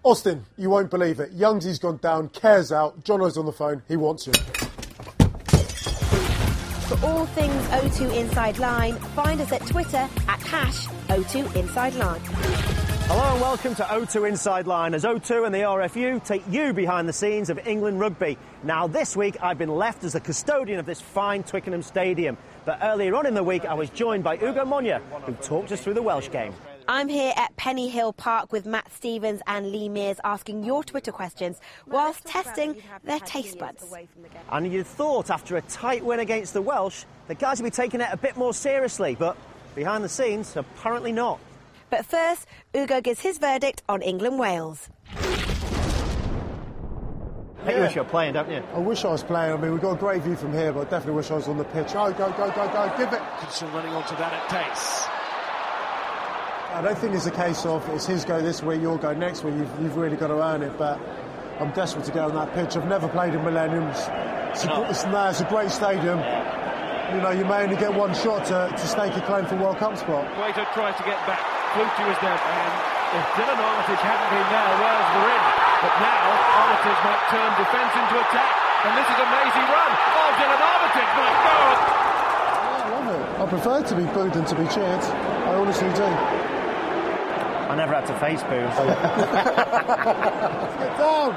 Austin, you won't believe it. Youngsy's gone down, Care's out, Jono's on the phone, he wants you. For all things O2 Inside Line, find us at Twitter at #O2 Inside Line. Hello and welcome to O2 Inside Line, as O2 and the RFU take you behind the scenes of England rugby. Now this week I've been left as the custodian of this fine Twickenham Stadium, but earlier on in the week I was joined by Ugo Monye, who talked us through the Welsh game. I'm here at Penny Hill Park with Matt Stevens and Lee Mears asking your Twitter questions whilst testing their taste buds. And you'd thought after a tight win against the Welsh, the guys would be taking it a bit more seriously, but behind the scenes, apparently not. But first, Ugo gives his verdict on England-Wales. You wish you were playing, don't you? I wish I was playing. I mean, we've got a great view from here, but I definitely wish I was on the pitch. Oh, go, give it. Hudson running onto that at pace. I don't think it's a case of it's his go this week, your go next week. You've really got to earn it, but I'm desperate to get on that pitch. I've never played in Millennium. It's a great stadium. You know, you may only get one shot to stake a claim for World Cup spot. Waiter tries to get back. Flutie was there, and if Dylan Armitage hadn't been there, Wales were in. But now, Armitage might turn defence into attack, and this is a mazy run. Oh, Dylan Armitage, my God! Yeah, I love it. I prefer to be booed than to be cheered. I honestly do. I never had to face boos. Get down!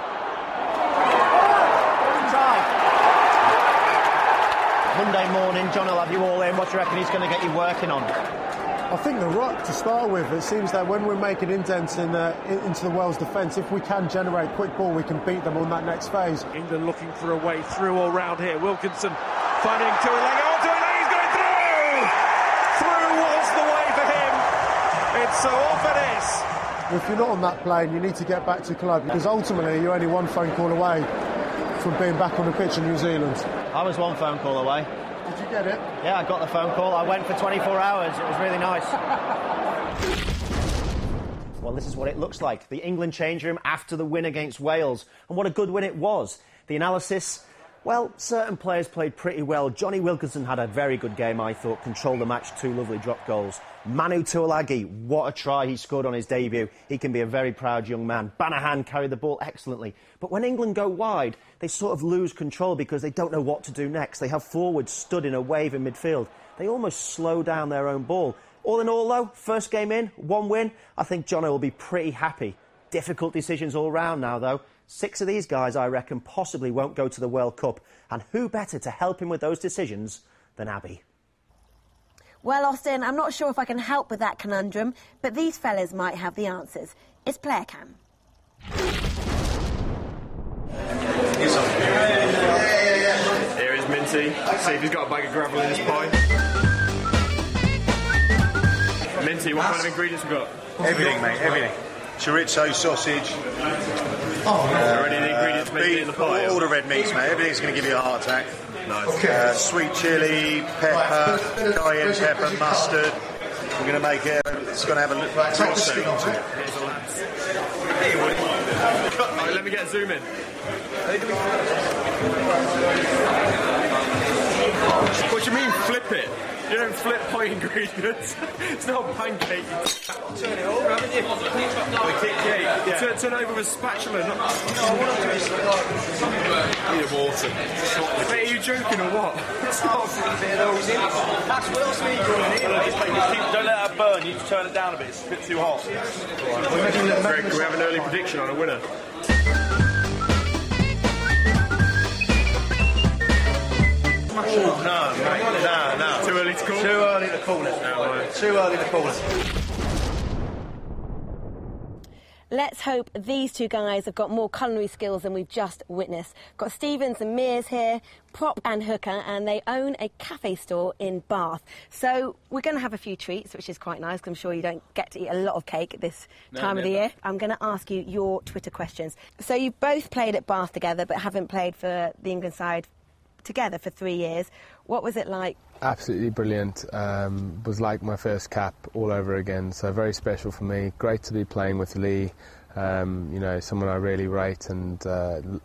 Monday morning, John will have you all in. What do you reckon he's going to get you working on? I think the ruck to start with. It seems that when we're making indents into the Wales defence, if we can generate quick ball, we can beat them on that next phase. England looking for a way through all round here. Wilkinson finding Tuilagi. Oh, Tuilagi, he's going through! Through was the way for him. It's so off it is. If you're not on that plane, you need to get back to club, because ultimately you're only one phone call away from being back on the pitch in New Zealand. I was one phone call away. Did you get it? Yeah, I got the phone call. I went for 24 hours. It was really nice. Well, this is what it looks like. The England change room after the win against Wales. And what a good win it was. The analysis, well, certain players played pretty well. Johnny Wilkinson had a very good game, I thought. Controlled the match, 2 lovely drop goals. Manu Tuilagi, what a try he scored on his debut. He can be a very proud young man. Banahan carried the ball excellently. But when England go wide, they sort of lose control because they don't know what to do next. They have forwards stood in a wave in midfield. They almost slow down their own ball. All in all, though, first game in, 1 win. I think Jono will be pretty happy. Difficult decisions all round now, though. 6 of these guys, I reckon, possibly won't go to the World Cup. And who better to help him with those decisions than Abby? Well, Austin, I'm not sure if I can help with that conundrum, but these fellas might have the answers. It's player cam. Here is Minty. See if he's got a bag of gravel in his pie. Minty, what kind of ingredients we got? Everything, mate, everything. Chorizo, sausage. Already the ingredients made in the pie. All the red meats, mate. Everything's going to give you a heart attack. Nice. Sweet chilli, pepper, cayenne pepper, mustard. We're going to make it. It's going to have a little steam to it. Right, let me get a zoom in. What do you mean flip it? You don't flip pie ingredients. It's not a pancake. Turn it over, haven't you? Turn over with a spatula. Need a water. Mate, are you joking or what? That's what else are you doing here? Don't let that burn. You just turn it down a bit. It's a bit too hot. Greg, can we have an early prediction on a winner? No, mate. No. Too early to call? Too early to call it. Too early to call it. Let's hope these two guys have got more culinary skills than we've just witnessed. Got Stevens and Mears here, prop and hooker, and they own a cafe store in Bath. So we're going to have a few treats, which is quite nice, because I'm sure you don't get to eat a lot of cake at this time of the year. I'm going to ask you your Twitter questions. So you've both played at Bath together, but haven't played for the England side together for 3 years. What was it like? Absolutely brilliant. Was like my first cap all over again, so very special for me. Great to be playing with Lee, You know, someone I really rate and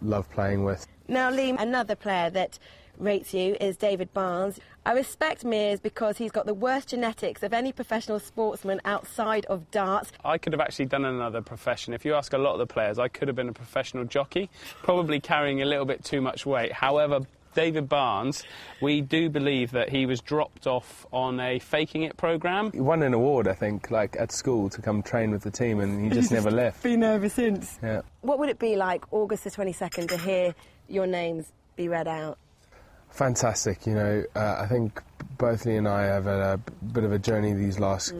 love playing with. Now, Liam, another player that rates you is David Barnes. I respect Mears because he's got the worst genetics of any professional sportsman outside of darts. I could have actually done another profession. If you ask a lot of the players, I could have been a professional jockey, probably carrying a little bit too much weight. However, David Barnes, we do believe that he was dropped off on a faking it programme. He won an award, I think, like at school to come train with the team, and he just never left. Been there ever since. Yeah. What would it be like, August the 22nd, to hear your names be read out? Fantastic, you know. I think both Lee and I have had a bit of a journey these last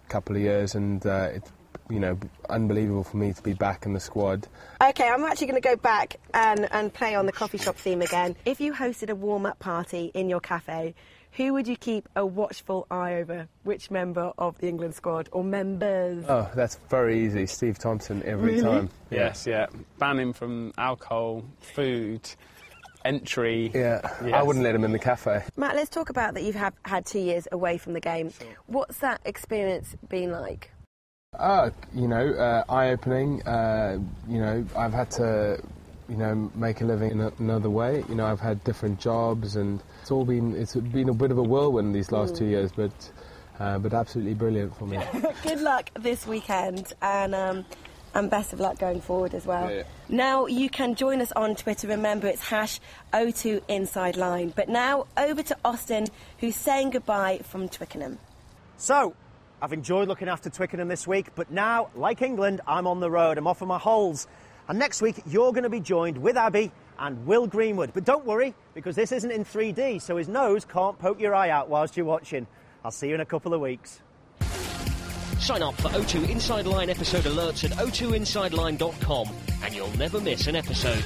couple of years, and it's, you know, unbelievable for me to be back in the squad. OK, I'm actually going to go back and play on the coffee shop theme again. If you hosted a warm-up party in your cafe, who would you keep a watchful eye over? Which member of the England squad, or members? Oh, that's very easy. Steve Thompson every Really? time. Yes, yeah. Ban him from alcohol, food, entry. Yeah, Yes. I wouldn't let him in the cafe. Matt, let's talk about that you've had 2 years away from the game. Sure. What's that experience been like? You know, eye-opening. You know, I've had to, you know, make a living in another way. You know, I've had different jobs, and it's been a bit of a whirlwind these last 2 years, but absolutely brilliant for me. Good luck this weekend, and best of luck going forward as well. Yeah. Now, you can join us on Twitter. Remember, it's #02InsideLine. But now, over to Austin, who's saying goodbye from Twickenham. So, I've enjoyed looking after Twickenham this week, but now, like England, I'm on the road. I'm off on my holes. And next week, you're going to be joined with Abby and Will Greenwood. But don't worry, because this isn't in 3D, so his nose can't poke your eye out whilst you're watching. I'll see you in a couple of weeks. Sign up for O2 Inside Line episode alerts at o2insideline.com and you'll never miss an episode.